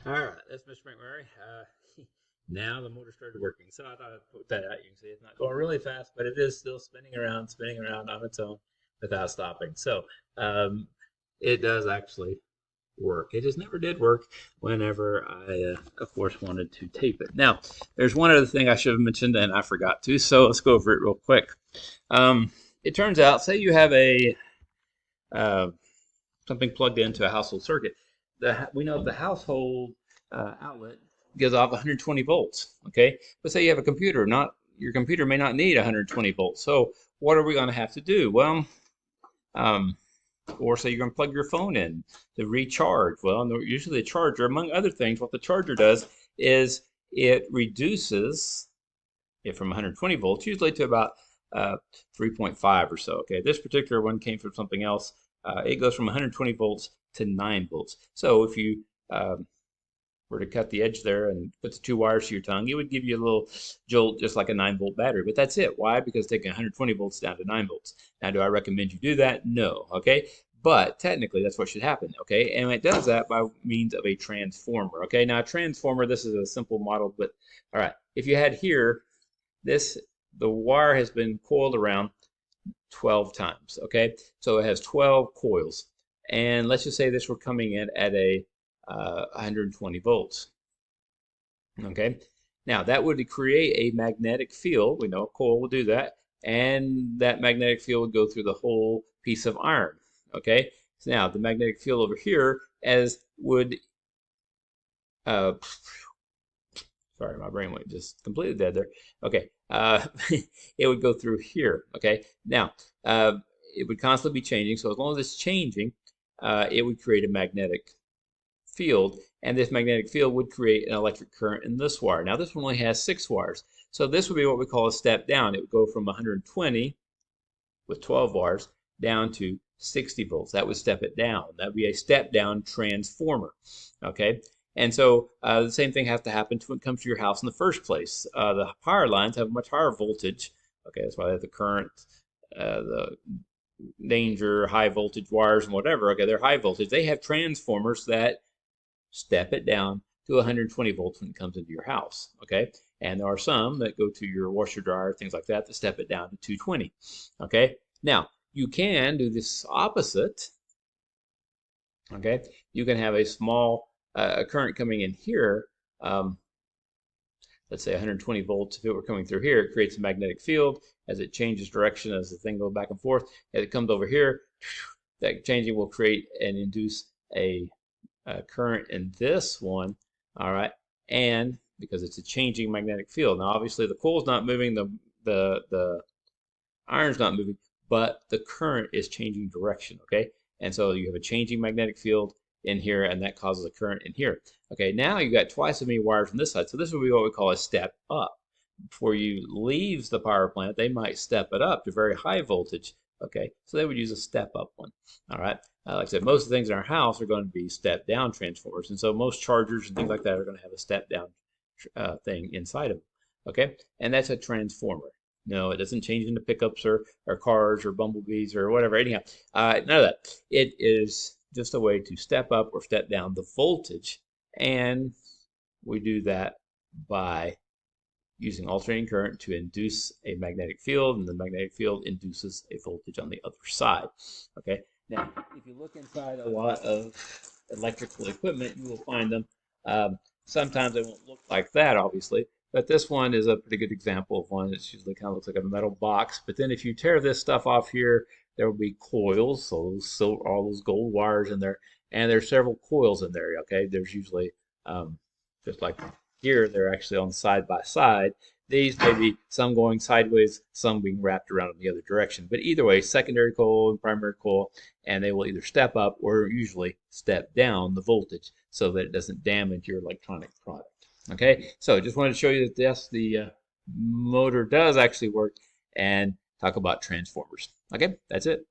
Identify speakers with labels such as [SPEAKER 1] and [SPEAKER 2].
[SPEAKER 1] All right, that's Mr. McMurray. Now the motor started working, so I thought I'd put that out. You can see it's not going really fast, but it is still spinning around on its own without stopping. So um, it does actually work. It just never did work whenever I, of course, wanted to tape it. Now, there's one other thing I should have mentioned and I forgot to, so let's go over it real quick. Um, it turns out, say you have a uh, something plugged into a household circuit. We know the household outlet gives off 120 volts. Okay, but say you have a computer, not your computer may not need 120 volts. So what are we going to have to do? Well, um, or say you're going to plug your phone in to recharge. Well, usually the charger, among other things, what the charger does is it reduces it from 120 volts, usually to about 3.5 or so. Okay, this particular one came from something else. It goes from 120 volts to 9 volts. So if you were to cut the edge there and put the two wires to your tongue, it would give you a little jolt just like a 9-volt battery. But that's it. Why? Because taking 120 volts down to 9 volts. Now, do I recommend you do that? No. Okay. But technically, that's what should happen. Okay. And it does that by means of a transformer. Okay. Now, a transformer, this is a simple model, but all right. If you had here, the wire has been coiled around 12 times. Okay. So it has 12 coils. And let's just say this were coming in at a 120 volts. Okay, now that would create a magnetic field. We know a coil will do that, and that magnetic field would go through the whole piece of iron. Okay, so now the magnetic field over here as would sorry, my brain went just completely dead there. Okay, it would go through here. Okay, now it would constantly be changing. So as long as it's changing, it would create a magnetic field, and this magnetic field would create an electric current in this wire. Now this one only has 6 wires, so this would be what we call a step down. It would go from 120 with 12 wires down to 60 volts. That would step it down. That would be a step down transformer. Okay, and so the same thing has to happen when it comes to your house in the first place. The power lines have a much higher voltage. Okay, that's why they have the current, the danger, high voltage wires and whatever. Okay, they're high voltage. They have transformers that step it down to 120 volts when it comes into your house. Okay, and there are some that go to your washer dryer, things like that, that step it down to 220. Okay, now you can do this opposite. Okay, you can have a small current coming in here. Let's say 120 volts. If it were coming through here, it creates a magnetic field as it changes direction as the thing goes back and forth. As it comes over here, that changing will create and induce a current in this one. All right, and because it's a changing magnetic field. Now, obviously, the coil's not moving, the iron's not moving, but the current is changing direction. Okay, and so you have a changing magnetic field in here, and that causes a current in here. Okay, now you got twice as many wires on this side, so this would be what we call a step up. Before you leaves the power plant, they might step it up to very high voltage. Okay, so they would use a step up one. All right, like I said, most of the things in our house are going to be step down transformers, and so most chargers and things like that are going to have a step down thing inside of them. Okay, and that's a transformer. No, it doesn't change into pickups or cars or bumblebees or whatever. Anyhow, none of that. It is just a way to step up or step down the voltage, and we do that by using alternating current to induce a magnetic field, and the magnetic field induces a voltage on the other side. Okay. Now, if you look inside a lot of electrical equipment, you will find them. Sometimes they won't look like that, obviously, but this one is a pretty good example of one. It usually kind of looks like a metal box. But then if you tear this stuff off here, there will be coils, so all those gold wires in there, and there's several coils in there. Okay, there's usually just like here, they're actually on side by side. These may be some going sideways, some being wrapped around in the other direction. But either way, secondary coil and primary coil, and they will either step up or usually step down the voltage so that it doesn't damage your electronic product. Okay, so just wanted to show you that yes, the motor does actually work and talk about transformers. Okay, that's it.